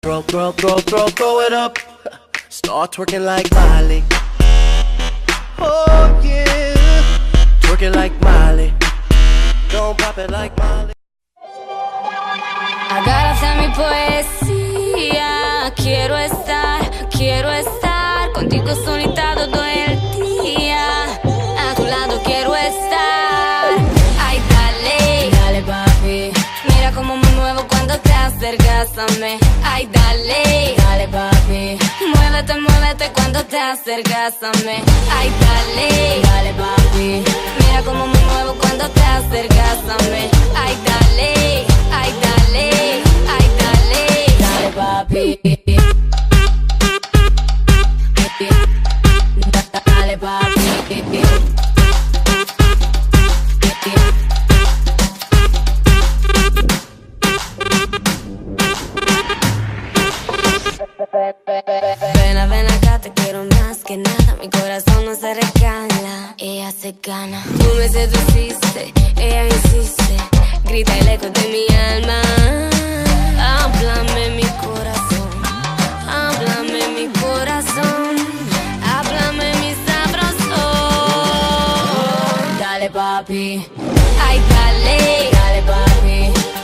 Throw it up. Start twerking like Miley. Oh yeah, twerking like Miley. Don't pop it like Miley. Agárrate mi poesía. Quiero estar contigo solita todo el día. A tu lado quiero estar. Ay, dale, dale papi. Mira cómo me muevo cuando te acercas a mí. Ay, dale, dale papi. Muévete, muévete cuando te acercas a mí. Ay, dale, dale papi. Mira cómo me muevo cuando te acercas a mí. Ay, dale, ay, dale, ay, dale, dale papi. Dale papi. Ven acá, te quiero más que nada. Mi corazón no se regala, ella se gana. Tú me seduciste, ella insiste. Grita el eco de mi alma. Háblame mi corazón, háblame mi corazón, háblame mi sabroso. Dale papi, ay dale, dale papi.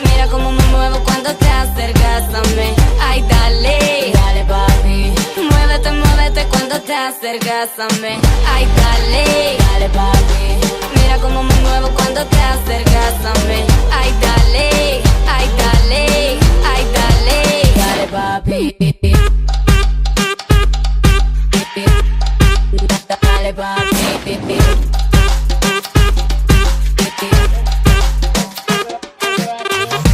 Mira cómo me muevo cuando te acercas a mí. Ay dale, dale papi. Muévete, muévete cuando te acercas a mí. Ay dale, dale papi. Mira cómo me muevo cuando te acercas a mí. Ay dale, ay dale, ay dale, dale papi. Dale papi.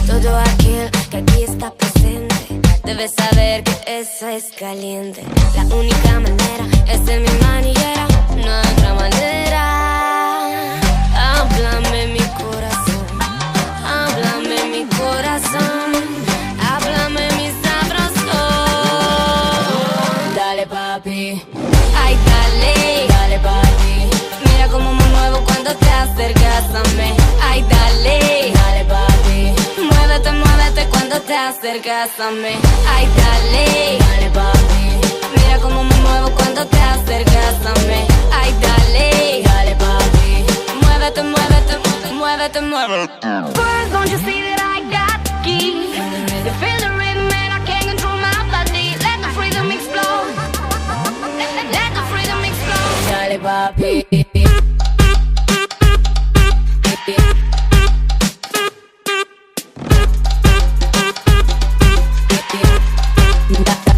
Todo aquel que aquí está presente debe saber que eso es caliente. La única manera es ser mi manillera, no hay otra manera. Háblame mi corazón, háblame mi corazón, háblame mi sabroso. Dale papi, ay dale, dale papi. Mira cómo me muevo cuando te acercas a mí. Ay dale, dale papi. Muévete, muévete cuando te acercas a mí. Ay dale, dale papi. Mira cómo me muevo cuando te acercas a mí. Ay dale, dale papi. Muévete, muévete, muévete, muévete. Girls, don't you see that I got the key? You feel the rhythm and I can't control my body. Let the freedom explode. Let the freedom explode. Dale papi.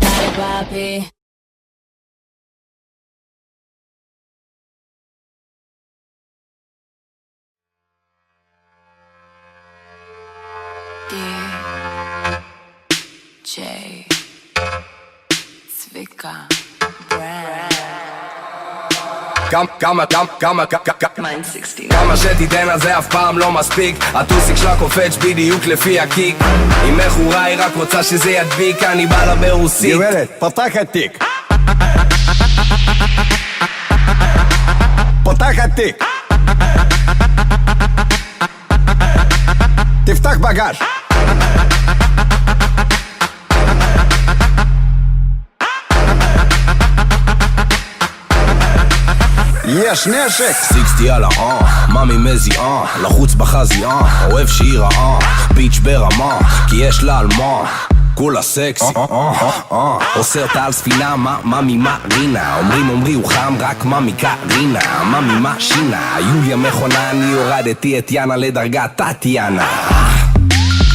Dale papi. DJ Zwicka כמה שתיתן אז זה אף פעם לא מספיק. הטוסיק שלה קופץ בדיוק לפי הקיק. היא מכורה, היא רק רוצה שזה ידביק. אני בא לה ברוסית. גברת, פתח התיק. פתח התיק. תפתח בגש. יש נשק. 60 על מאמי מזיעה, לחוץ בחזייה, אוהב שהיא רעה, ביץ' ברמה, כי יש לה על מה, כולה סקסי, עושה אותה על ספינה, מאמי מרינה, אומרים הוא חם, רק מאמי קרינה, מאמי משינה, יוליה מכונה, אני הורדתי את יאנה לדרגת טטיאנה,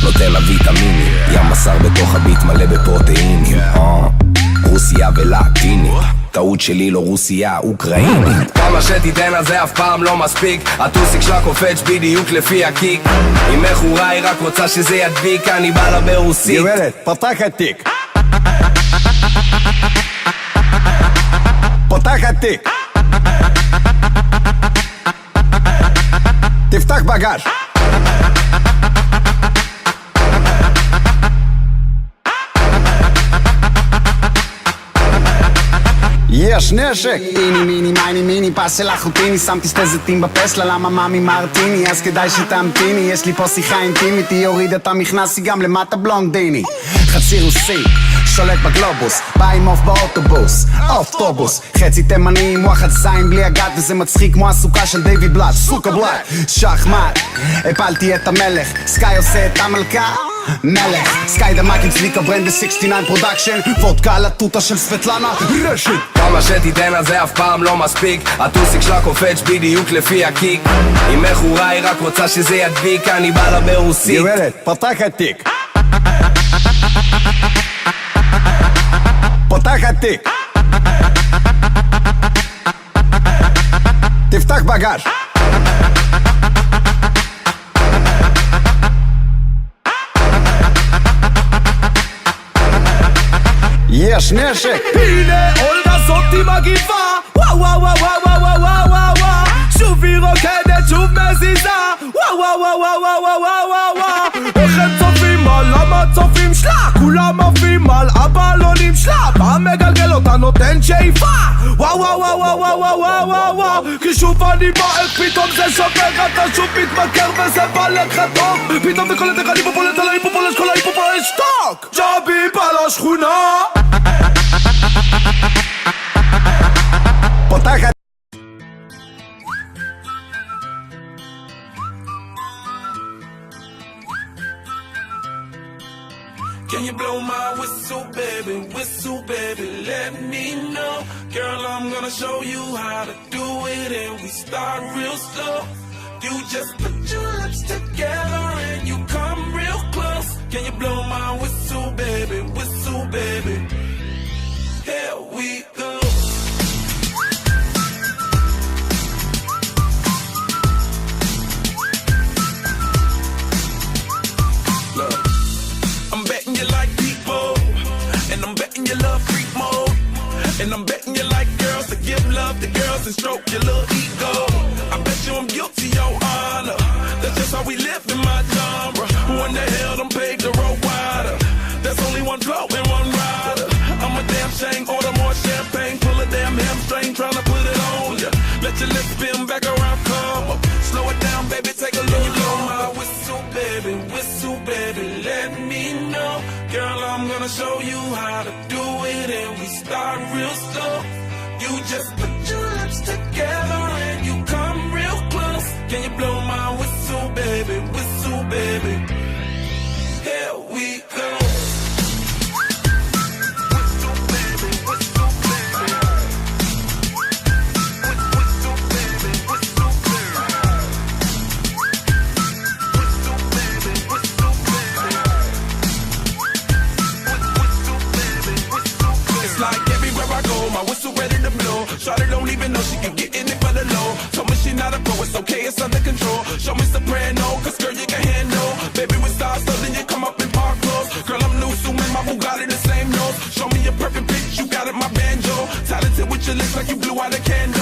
נותן לה ויטמינים, ים בשר בתוך הביט מלא בפרוטאינים, רוסיה ולטינית, טעות שלי לא רוסיה, אוקראינית. כמה שתיתן אז זה אף פעם לא מספיק. הטוסיק שלה קופץ בדיוק לפי הקיק. היא מכורה, היא רק רוצה שזה ידביק. אני בא לה ברוסית. גברת, פתח התיק. פתח התיק. תפתח בגש. יש יש נשק. איני מיני מייני מיני פס של אחוטיני, שמתי שתי זיתים בפסלה, למה מאמי מרטיני, אז כדאי שתמתיני, יש לי פה שיחה אינטימית, היא הורידה את המכנס, היא גם למטה בלונדיני. חצי רוסי, שולט בגלובוס, בא עם אוף באוטובוס, אוטובוס, חצי תימני עם וואחד זין בלי הגת, וזה מצחיק כמו הסוכה של דיוויד בלאט, סוכה בלאט, שחמט, הפלתי את המלך, סקאי עושה את המלכה, מלך, סקאי דמק עם צביקה ברנד ב-69 פרודקשן, וודקה על הטוטה של סבטלנה, רשת. כמה שתיתן על זה אף פעם לא מספיק, הטוסיק שלה קופץ בדיוק לפי הקיק, היא מכורה היא רק רוצה שזה ידביק, אני בא לה ברוסית. גברת, פתח התיק. פותח התיק. תפתח בגש. יש נשק. הנה אולגה זאתי מגיבה, וואו וואו וואו וואו וואו וואו וואו, שוב היא רוקדת שוב מזיזה, וואו וואו וואו וואו וואו וואו וואו, איך הם צופים על המצופים שלה, כולם עפים על הבלונים שלה, פעם מגלגל אותה נותן שאיפה, וואו וואו וואו וואו וואו וואו וואו וואו, כי שוב אני בועט פתאום זה שובר, אתה שוב מתמכר וזה בא לך טוב, פתאום בכל הדרך אני פופולט על ההיפופולש, כל ההיפופולש שטוק, ג'אבי בא לשכונה. פותח התיק. Can you blow my whistle, baby, let me know. Girl, I'm gonna show you how to do it, and we start real slow. You just put your lips together and you come real close. Can you blow my whistle, baby, here we go. I'm betting you like people, and I'm betting you love freak mode, and I'm betting you like girls to give love to girls and stroke your little ego. I bet you I'm guilty, your honor. That's just how we live in my genre. Who in the hell done paved the road wider? There's only one flow and one rider. I'm a damn shame, order more champagne, pull a damn hamstring, tryna put it on ya. Let your lips spin back around, come up. Slow it down, baby, take a look. Blow my whistle, baby, let me know. Girl, I'm gonna show you how to do it, and we start real slow. You just put your lips together and you come real close. Can you blow my whistle, baby, here we go. My whistle ready to blow. Shawty don't even know she can get in it for the low. Told me she not a pro, it's okay, it's under control. Show me soprano, cause girl you can handle. Baby with stars, so then you come up in park clothes. Girl I'm new, so my Bugatti the same nose. Show me your perfect pitch, you got it, my banjo. Talented with your lips like you blew out a candle.